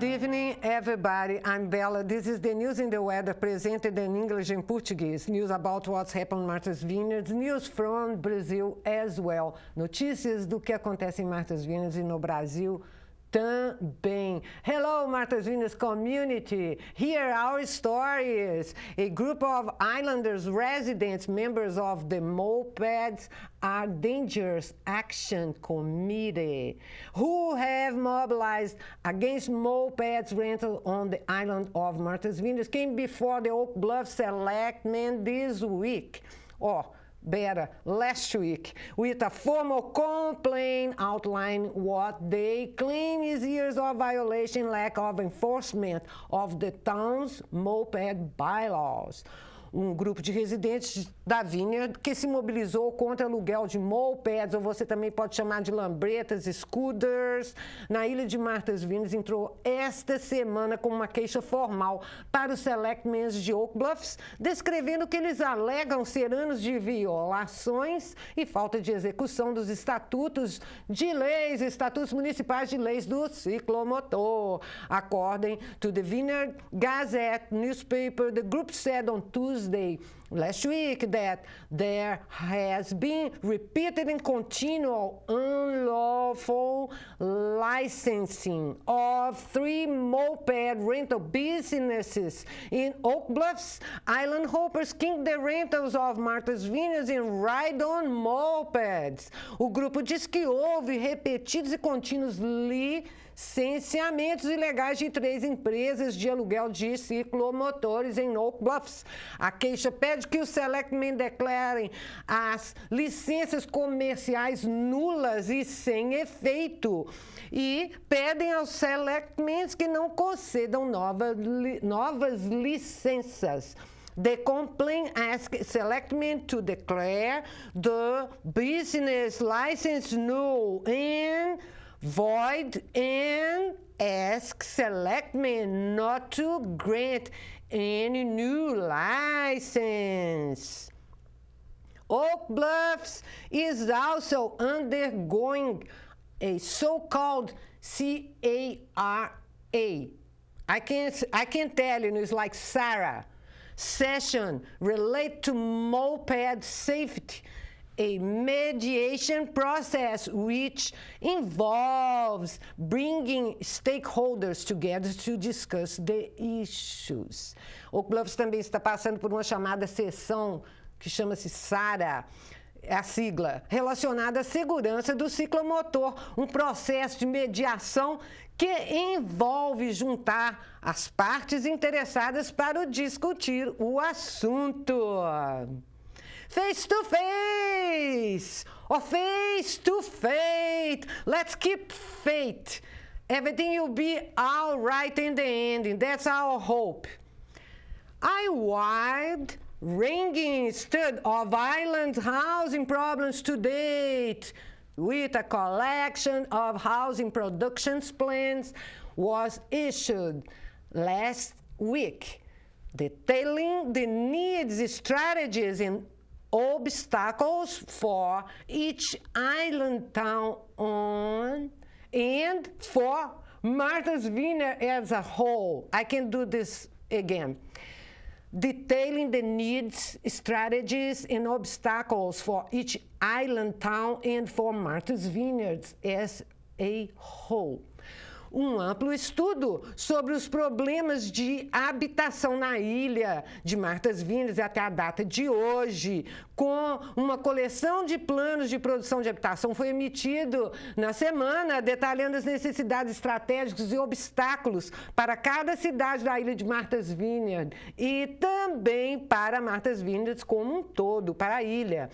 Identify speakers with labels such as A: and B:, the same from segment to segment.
A: Good evening, everybody. I'm Bella. This is the News in the Weather presented in English and Portuguese. News about what's happened in Martha's Vineyard. News from Brazil as well. Notícias do que acontece em Martha's Vineyard e no Brasil também. Hello, Martha's Vineyard community. Here are our stories. A group of islanders, residents, members of the Mopeds are Dangerous Action Committee, who have mobilized against mopeds rental on the island of Martha's Vineyard, came before the Oak Bluff Selectmen this week. Last week, with a formal complaint outlining what they claim is years of violation, lack of enforcement of the town's moped bylaws. Grupo de residentes da Vineyard que se mobilizou contra aluguel de mopeds, ou você também pode chamar de lambretas, scooters, na ilha de Martha's Vineyard, entrou esta semana com uma queixa formal para os Selectmen de Oak Bluffs, descrevendo que eles alegam ser anos de violações e falta de execução dos estatutos municipais de leis do ciclomotor. According to the Vineyard Gazette newspaper, the group said on Tuesday last week that there has been repeated and continual unlawful licensing of 3 moped rental businesses in Oak Bluffs. Island hoppers king the rentals of Martha's Vineyard and ride on mopeds. O grupo diz que houve repetidos e contínuos licenciamentos ilegais de 3 empresas de aluguel de ciclomotores em Oak Bluffs. A queixa pede que os Selectmen declarem as licenças comerciais nulas e sem efeito e pedem aos Selectmen que não concedam novas licenças. The complaint asks Selectmen to declare the business license null and void and ask Selectmen not to grant any new license. Oak Bluffs is also undergoing a so-called CARA. I can't tell you, it's like Sarah. Session related to moped safety, a mediation process which involves bringing stakeholders together to discuss the issues. Oak Bluffs também está passando por uma chamada sessão que chama-se SARA, é a sigla, relacionada à segurança do ciclomotor, um processo de mediação que envolve juntar as partes interessadas para discutir o assunto. Face to face, or face to fate. Let's keep faith. Everything will be all right in the end. That's our hope. A wide-ranging study of island housing problems to date, with a collection of housing production plans, was issued last week, detailing the needs, strategies, and obstacles for each island town and for Martha's Vineyard as a whole. I can do this again. Detailing the needs, strategies, and obstacles for each island town and for Martha's Vineyard as a whole. Amplo estudo sobre os problemas de habitação na ilha de Martha's Vineyard até a data de hoje, com uma coleção de planos de produção de habitação, foi emitido na semana, detalhando as necessidades estratégicas e obstáculos para cada cidade da ilha de Martha's Vineyard e também para Martha's Vineyard como um todo, para a ilha.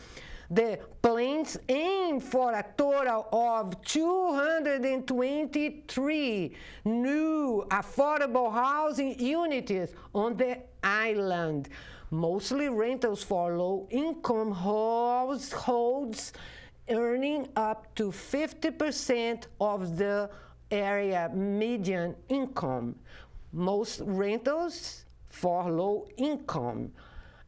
A: The plans aim for a total of 223 new affordable housing units on the island, mostly rentals for low-income households earning up to 50% of the area median income. Most rentals for low income.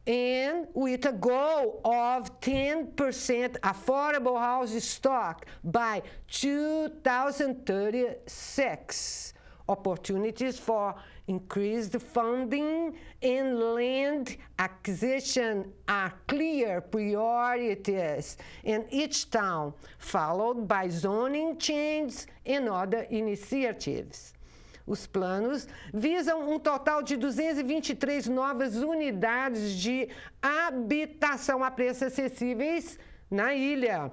A: And with a goal of 10% affordable housing stock by 2036. opportunities for increased funding and land acquisition are clear priorities in each town, followed by zoning changes and other initiatives. Os planos visam um total de 223 novas unidades de habitação a preços acessíveis na ilha.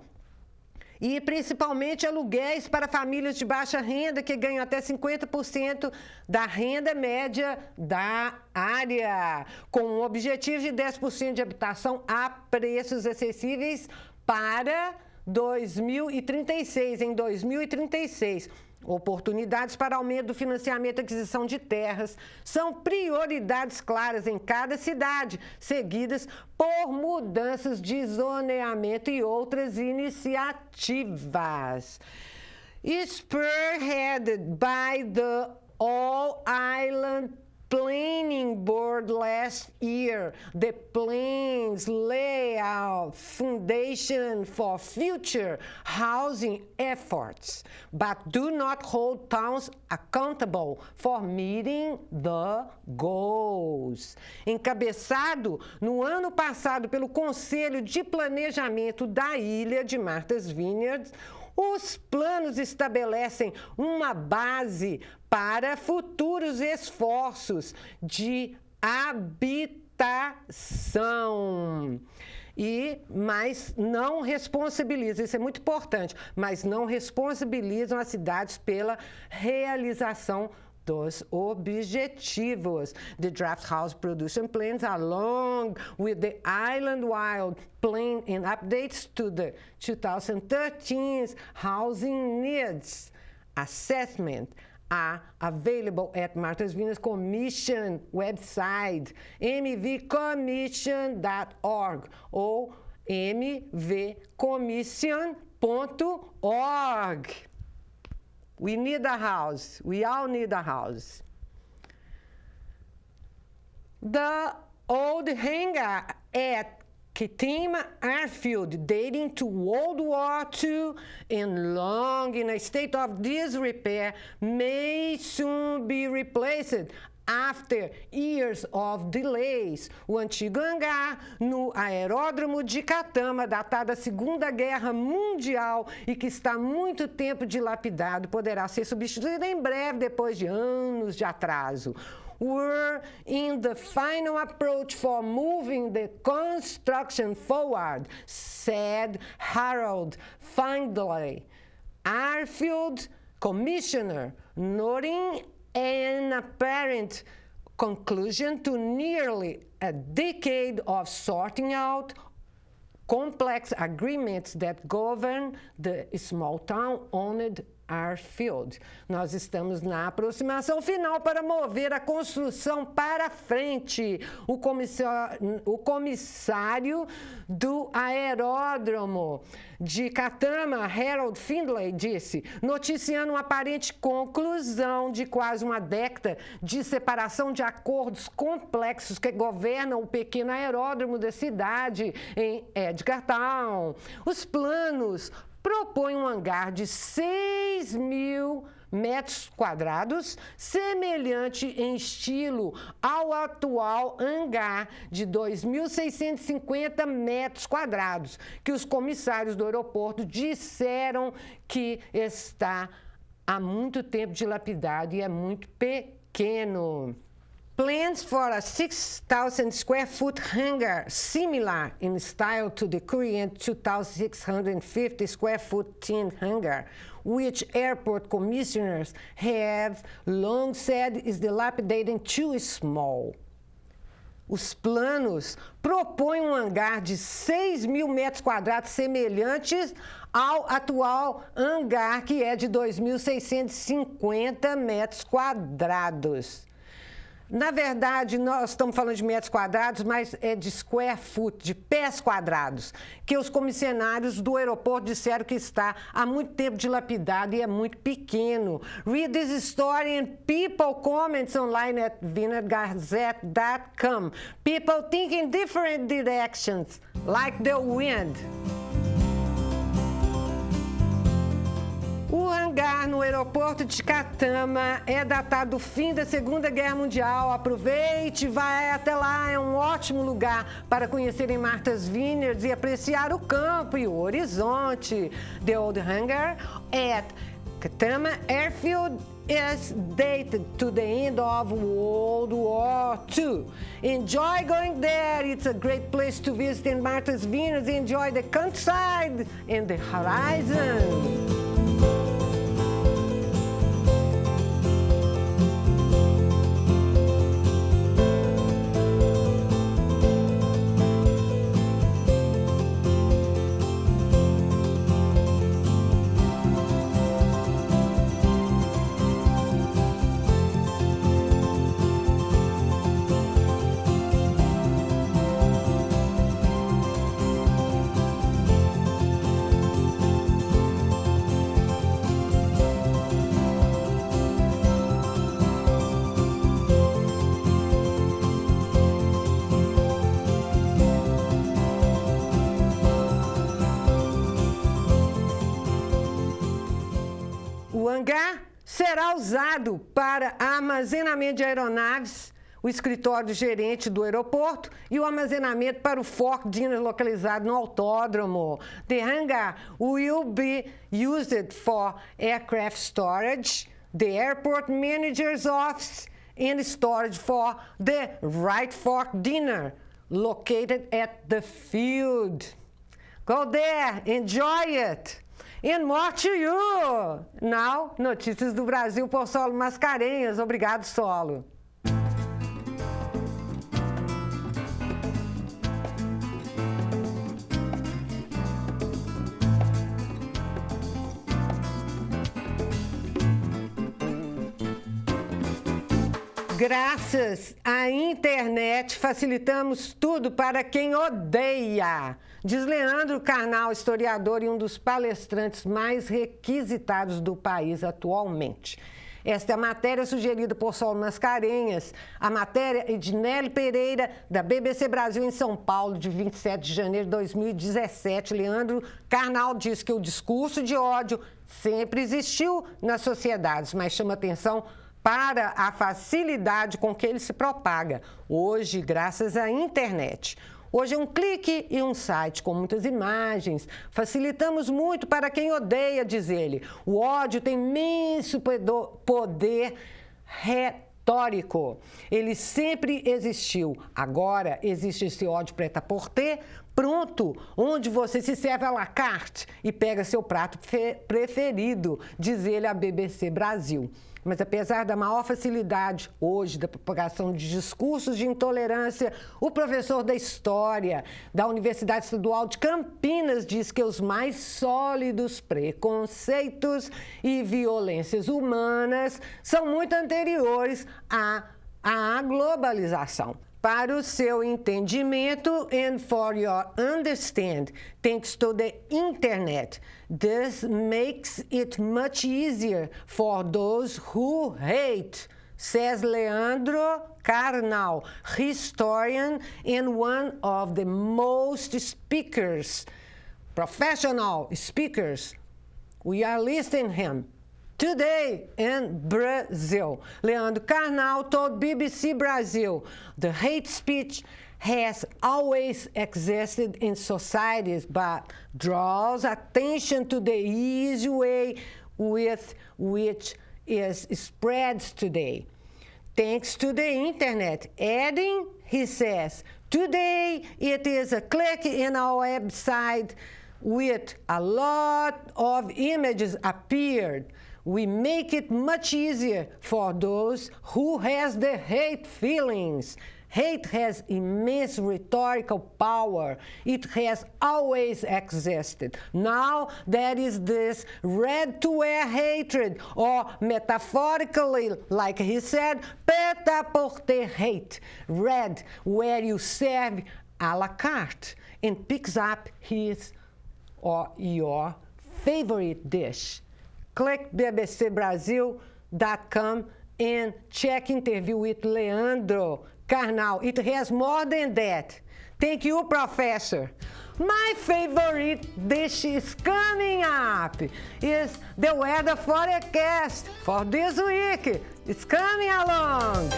A: E principalmente aluguéis para famílias de baixa renda que ganham até 50% da renda média da área, com um objetivo de 10% de habitação a preços acessíveis para 2036, em 2036. Oportunidades para aumento do financiamento e aquisição de terras são prioridades claras em cada cidade, seguidas por mudanças de zoneamento e outras iniciativas. Spearheaded by the All Island Planning Board last year, the plans lay out foundation for future housing efforts, but do not hold towns accountable for meeting the goals. Encabeçado no ano passado pelo Conselho de Planejamento da Ilha de Martha's Vineyard, os planos estabelecem uma base para futuros esforços de habitação. Mas não responsabilizam, isso é muito importante, mas não responsabilizam as cidades pela realização dos objetivos. The Draft House Production Plans, along with the Island-wide Plan and updates to the 2013 Housing Needs Assessment, are available at Martha's Vineyard Commission website, mvcommission.org ou mvcommission.org. We need a house. We all need a house. The old hangar at Kitima Airfield, dating to World War II and long in a state of disrepair, may soon be replaced after years of delays. O antigo hangar no aeródromo de Catama, datado da Segunda Guerra Mundial e que está há muito tempo dilapidado, poderá ser substituído em breve, depois de anos de atraso. We're in the final approach for moving the construction forward, said Harold Findlay, Airfield Commissioner, noting an apparent conclusion to nearly a decade of sorting out complex agreements that govern the small town-owned Airfield. Nós estamos na aproximação final para mover a construção para frente. O comissário do aeródromo de Catama, Harold Findlay, disse, noticiando uma aparente conclusão de quase uma década de separação de acordos complexos que governam o pequeno aeródromo da cidade em Edgartown. Os planos propõe um hangar de 6.000 metros quadrados, semelhante em estilo ao atual hangar de 2.650 metros quadrados, que os comissários do aeroporto disseram que está há muito tempo dilapidado e é muito pequeno. Plans for a 6,000 square foot hangar, similar in style to the current 2,650 square foot tin hangar, which airport commissioners have long said is dilapidating too small. Os planos propõem um hangar de 6.000 metros quadrados, semelhantes ao atual hangar, que é de 2.650 metros quadrados. Na verdade, nós estamos falando de metros quadrados, mas é de square foot, de pés quadrados, que os comissionários do aeroporto disseram que está há muito tempo dilapidado e é muito pequeno. Read this story and people comments online at vineyardgazette.com. People think in different directions, like the wind. O hangar no aeroporto de Catama é datado do fim da Segunda Guerra Mundial. Aproveite, vai até lá, é um ótimo lugar para conhecerem Martha's Vineyard e apreciar o campo e o horizonte. The Old Hangar at Catama Airfield is dated to the end of World War II. Enjoy going there. It's a great place to visit in Martha's Vineyard. Enjoy the countryside and the horizon. O hangar será usado para armazenamento de aeronaves, o escritório do gerente do aeroporto e o armazenamento para o Fort Dinner localizado no autódromo. The hangar will be used for aircraft storage, the airport manager's office, and storage for the Wright Fort Dinner located at the field. Go there, enjoy it! And more to you! Now, notícias do Brasil por Solo Mascarenhas. Obrigado, Solo. Graças à internet, facilitamos tudo para quem odeia. Diz Leandro Carnal, historiador e um dos palestrantes mais requisitados do país atualmente. Esta é a matéria sugerida por Solo Mascarenhas. A matéria é de Nelly Pereira, da BBC Brasil em São Paulo, de 27 de janeiro de 2017. Leandro Carnal diz que o discurso de ódio sempre existiu nas sociedades, mas chama atenção para a facilidade com que ele se propaga, hoje, graças à internet. Hoje é um clique e um site com muitas imagens. Facilitamos muito para quem odeia, diz ele. O ódio tem imenso poder retórico. Ele sempre existiu. Agora existe esse ódio prêt-à-porter, pronto, onde você se serve à la carte e pega seu prato preferido, diz ele à BBC Brasil. Mas apesar da maior facilidade hoje da propagação de discursos de intolerância, o professor da História da Universidade Estadual de Campinas diz que os mais sólidos preconceitos e violências humanas são muito anteriores à globalização. Para o seu entendimento and for your understand, thanks to the internet, this makes it much easier for those who hate, says Leandro Carnal, historian and one of the most professional speakers. We are listening him. Today in Brazil, Leandro Carnal told BBC Brasil, the hate speech has always existed in societies, but draws attention to the easy way with which it spreads today. Thanks to the internet, adding, he says, today it is a click in our website with a lot of images appeared. We make it much easier for those who has the hate feelings. Hate has immense rhetorical power. It has always existed. Now there is this ready-to-wear hatred, or metaphorically, like he said, prêt-à-porter hate. Red, where you serve à la carte and picks up his or your favorite dish. Click bbcbrasil.com and check interview with Leandro Carnal. It has more than that. Thank you, Professor. My favorite dish is coming up is the weather forecast for this week. It's coming along.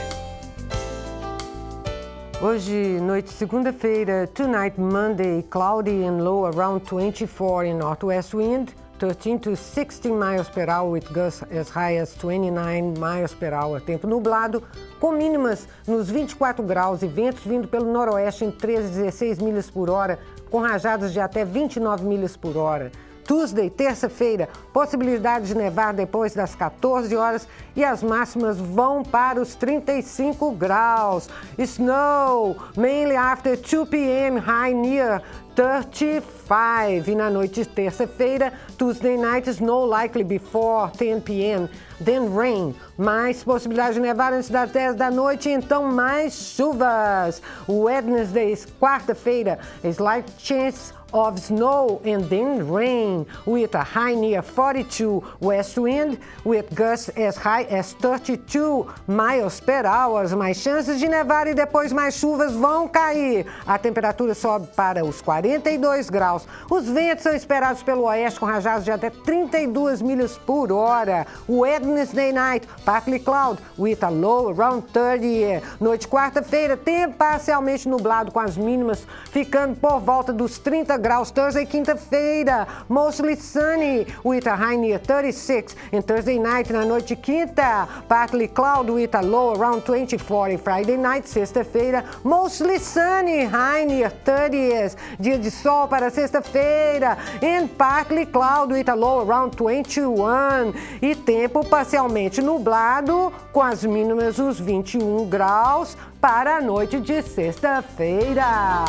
A: Hoje, noite segunda-feira, tonight Monday, cloudy and low around 24 in northwest wind, 13 to 16 miles per hour with gusts as high as 29 miles per hour. Tempo nublado, com mínimas nos 24 graus e ventos vindo pelo noroeste em 13 a 16 milhas por hora, com rajadas de até 29 milhas por hora. Tuesday, terça-feira, possibilidade de nevar depois das 14 horas e as máximas vão para os 35 graus. Snow, mainly after 2 p.m., high near 35. E na noite de terça-feira, Tuesday night, snow likely before 10 p.m., then rain. Mais possibilidade de nevar antes das 10 da noite, então mais chuvas. Wednesday, quarta-feira, slight chance of snow and then rain with a high near 42 west wind with gusts as high as 32 miles per hour. Mais chances de nevar e depois mais chuvas vão cair. A temperatura sobe para os 42 graus. Os ventos são esperados pelo oeste com rajadas de até 32 milhas por hora. Wednesday night, partly cloud with a low around 30. Noite quarta-feira, tempo parcialmente nublado com as mínimas ficando por volta dos 30 graus. Thursday, quinta-feira, mostly sunny with a high near 36. And Thursday night, na noite de quinta, partly cloud with a low around 24. And Friday night, sexta-feira, mostly sunny, high near 30s. Dia de sol para sexta-feira, and partly cloud with a low around 21. E tempo parcialmente nublado com as mínimas os 21 graus para a noite de sexta-feira.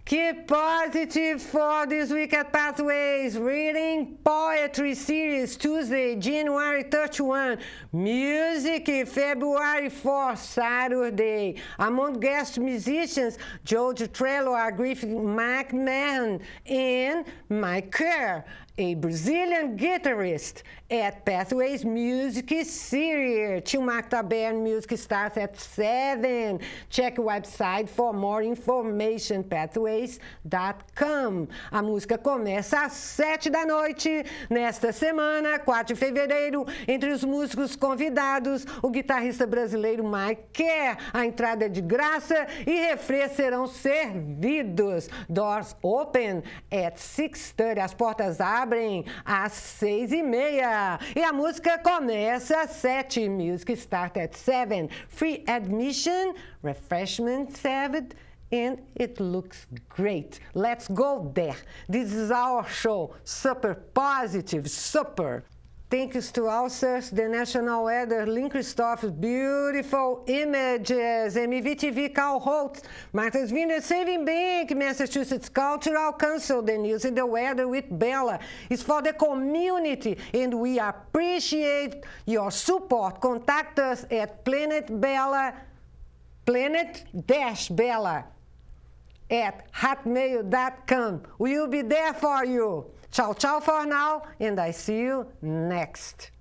A: Keep positive for this week at Pathways. Reading Poetry Series, Tuesday, January 31. Music, February 4, Saturday. Among guest musicians, George Trello, Griffith McMahon, and Mike Kerr, a Brazilian guitarist at Pathways Music Series. Tio Mark Taberna Music starts at 7. Check o website for more information, pathways.com. A música começa às 7 da noite. Nesta semana, 4 de fevereiro, entre os músicos convidados, o guitarrista brasileiro Mike Kerr. A entrada é de graça e refrês serão servidos. Doors open at 6:30. As portas abrem às 6:30. E a música começa às 7. Music start at 7. Free admission, refreshment served, and it looks great. Let's go there. This is our show. Super positive, super. Thanks to all search the national weather, Lynn Christoph's beautiful images, MVTV Carl Holtz, Martha's Vineyard Saving Bank, Massachusetts Cultural Council, the news and the weather with Bella is for the community, and we appreciate your support. Contact us at planet-bella at hotmail.com. We'll be there for you. Tchau, tchau for now, and I see you next.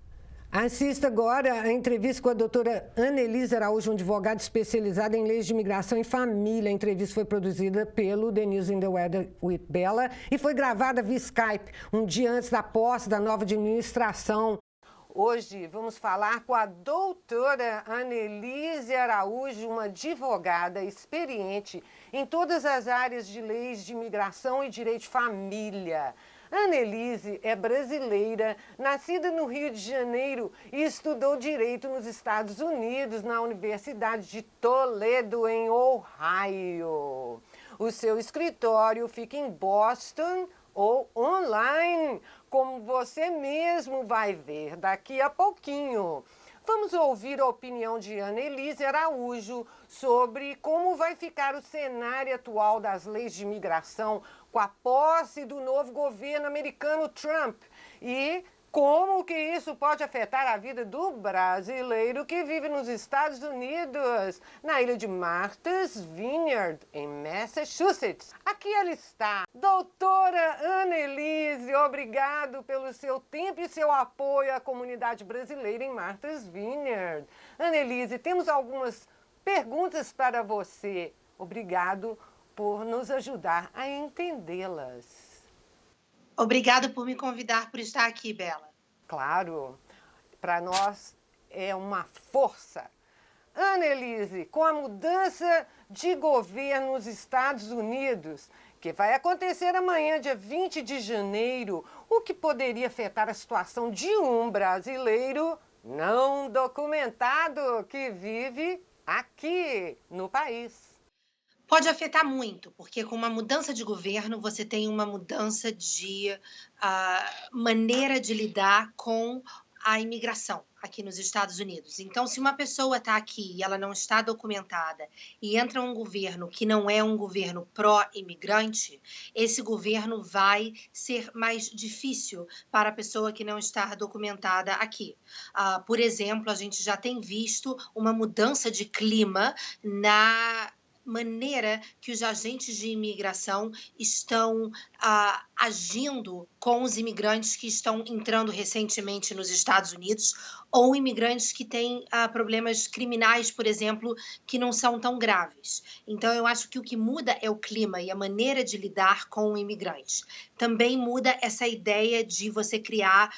A: Assista agora a entrevista com a doutora Annelise Araújo, um advogado especializado em leis de imigração e família. A entrevista foi produzida pelo The News in the Weather with Bella e foi gravada via Skype, um dia antes da posse da nova administração. Hoje vamos falar com a doutora Annelise Araújo, uma advogada experiente em todas as áreas de leis de imigração e direito de família. Annelise é brasileira, nascida no Rio de Janeiro e estudou Direito nos Estados Unidos, na Universidade de Toledo, em Ohio. O seu escritório fica em Boston ou online, como você mesmo vai ver daqui a pouquinho. Vamos ouvir a opinião de Annelise Araújo sobre como vai ficar o cenário atual das leis de imigração com a posse do novo governo americano Trump e Como que isso pode afetar a vida do brasileiro que vive nos Estados Unidos, na ilha de Martha's Vineyard, em Massachusetts? Aqui ela está. Doutora Annelise, obrigado pelo seu tempo e seu apoio à comunidade brasileira em Martha's Vineyard. Annelise, temos algumas perguntas para você. Obrigado por nos ajudar a entendê-las.
B: Obrigada por me convidar por estar aqui, Bela.
A: Claro, para nós é uma força. Annelise, com a mudança de governo nos Estados Unidos, que vai acontecer amanhã, dia 20 de janeiro, o que poderia afetar a situação de um brasileiro não documentado que vive aqui no país?
B: Pode afetar muito, porque com uma mudança de governo, você tem uma mudança de maneira de lidar com a imigração aqui nos Estados Unidos. Então, se uma pessoa está aqui e ela não está documentada e entra um governo que não é um governo pró-imigrante, esse governo vai ser mais difícil para a pessoa que não está documentada aqui. Por exemplo, a gente já tem visto uma mudança de clima na maneira que os agentes de imigração estão agindo com os imigrantes que estão entrando recentemente nos Estados Unidos ou imigrantes que têm problemas criminais, por exemplo, que não são tão graves. Então, eu acho que o que muda é o clima e a maneira de lidar com imigrantes. Também muda essa ideia de você criar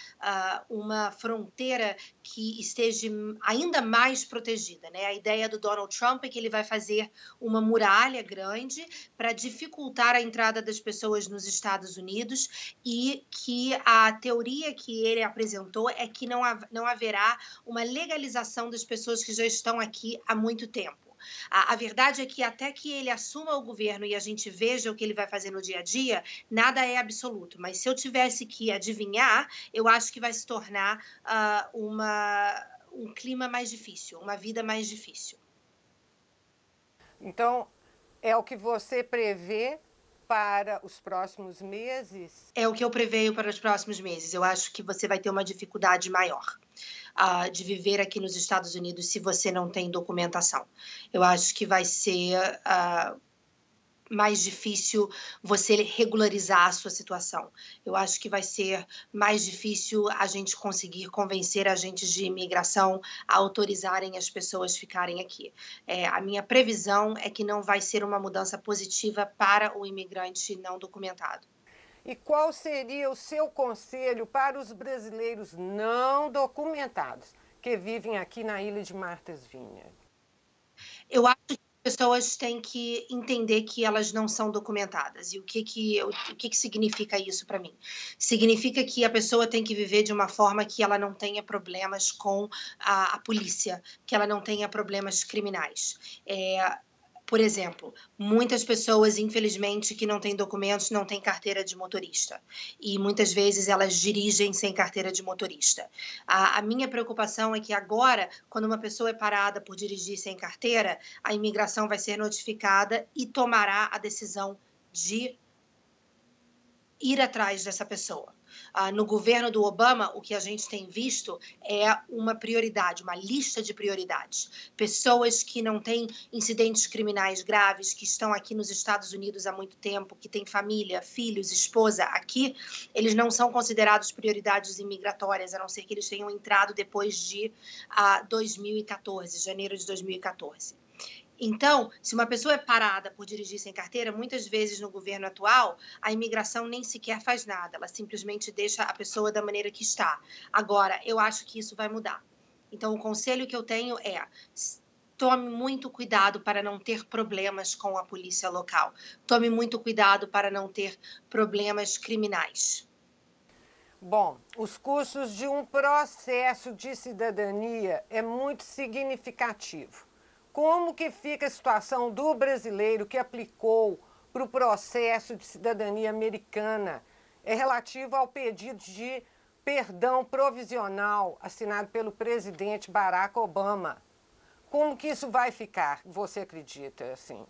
B: uma fronteira que esteja ainda mais protegida, né? A ideia do Donald Trump é que ele vai fazer uma muralha grande para dificultar a entrada das pessoas nos Estados Unidos e que a teoria que ele apresentou é que não haverá uma legalização das pessoas que já estão aqui há muito tempo. A verdade é que até que ele assuma o governo e a gente veja o que ele vai fazer no dia a dia, nada é absoluto. Mas se eu tivesse que adivinhar, eu acho que vai se tornar um clima mais difícil, uma vida mais difícil.
A: Então, é o que você prevê para os próximos meses?
B: É o que eu prevejo para os próximos meses. Eu acho que você vai ter uma dificuldade maior de viver aqui nos Estados Unidos se você não tem documentação. Eu acho que vai ser mais difícil você regularizar a sua situação. Eu acho que vai ser mais difícil a gente conseguir convencer agentes de imigração a autorizarem as pessoas ficarem aqui. A minha previsão é que não vai ser uma mudança positiva para o imigrante não documentado.
A: E qual seria o seu conselho para os brasileiros não documentados que vivem aqui na ilha de Martha's Vineyard?
B: Eu acho que pessoas têm que entender que elas não são documentadas. E o que significa isso para mim? Significa que a pessoa tem que viver de uma forma que ela não tenha problemas com a polícia, que ela não tenha problemas criminais. Por exemplo, muitas pessoas, infelizmente, que não têm documentos, não têm carteira de motorista. E muitas vezes elas dirigem sem carteira de motorista. A minha preocupação é que agora, quando uma pessoa é parada por dirigir sem carteira, a imigração vai ser notificada e tomará a decisão de ir atrás dessa pessoa. No governo do Obama, o que a gente tem visto é uma prioridade, uma lista de prioridades. Pessoas que não têm incidentes criminais graves, que estão aqui nos Estados Unidos há muito tempo, que têm família, filhos, esposa aqui, eles não são considerados prioridades imigratórias, a não ser que eles tenham entrado depois de 2014, janeiro de 2014. Então, se uma pessoa é parada por dirigir sem carteira, muitas vezes no governo atual, a imigração nem sequer faz nada, ela simplesmente deixa a pessoa da maneira que está. Agora, eu acho que isso vai mudar. Então, o conselho que eu tenho é: tome muito cuidado para não ter problemas com a polícia local. Tome muito cuidado para não ter problemas criminais.
A: Bom, os custos de um processo de cidadania é muito significativo. Como que fica a situação do brasileiro que aplicou para o processo de cidadania americana? É relativo ao pedido de perdão provisional assinado pelo presidente Barack Obama. Como que isso vai ficar, você acredita, assim?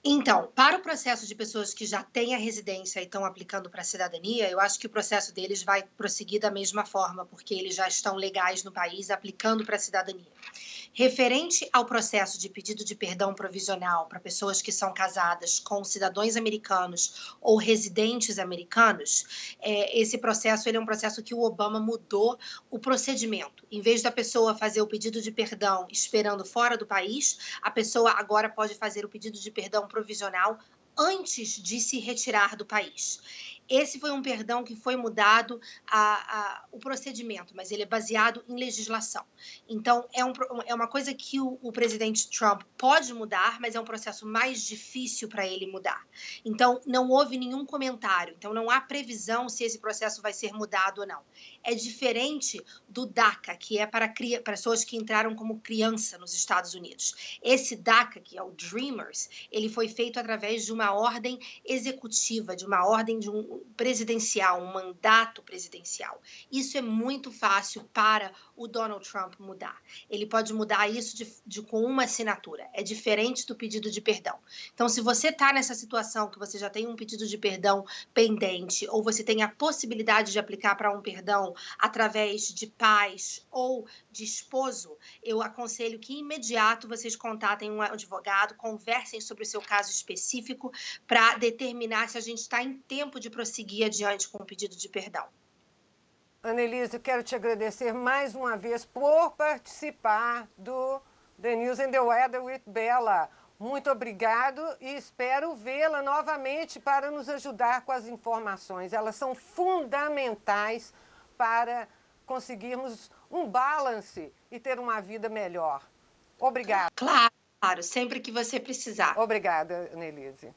B: Então, para o processo de pessoas que já têm a residência e estão aplicando para a cidadania, eu acho que o processo deles vai prosseguir da mesma forma, porque eles já estão legais no país aplicando para a cidadania. Referente ao processo de pedido de perdão provisional para pessoas que são casadas com cidadãos americanos ou residentes americanos, esse processo ele é um processo que o Obama mudou o procedimento. Em vez da pessoa fazer o pedido de perdão esperando fora do país, a pessoa agora pode fazer o pedido de perdão provisional antes de se retirar do país. Esse foi um perdão que foi mudado o procedimento, mas ele é baseado em legislação. Então, é uma coisa que o presidente Trump pode mudar, mas é um processo mais difícil para ele mudar. Então, não houve nenhum comentário. Então, não há previsão se esse processo vai ser mudado ou não. É diferente do DACA, que é para pessoas que entraram como criança nos Estados Unidos. Esse DACA, que é o Dreamers, ele foi feito através de uma ordem executiva, de uma ordem de um presidencial, um mandato presidencial. Isso é muito fácil para o Donald Trump mudar. Ele pode mudar isso com uma assinatura. É diferente do pedido de perdão. Então, se você está nessa situação que você já tem um pedido de perdão pendente ou você tem a possibilidade de aplicar para um perdão através de pais ou de esposo, eu aconselho que imediato vocês contatem um advogado, conversem sobre o seu caso específico para determinar se a gente está em tempo de prosseguir adiante com o pedido de perdão.
A: Annelise, eu quero te agradecer mais uma vez por participar do The News and the Weather with Bella. Muito obrigado e espero vê-la novamente para nos ajudar com as informações. Elas são fundamentais para conseguirmos um balance e ter uma vida melhor. Obrigada.
B: Claro, sempre que você precisar.
A: Obrigada, Annelise.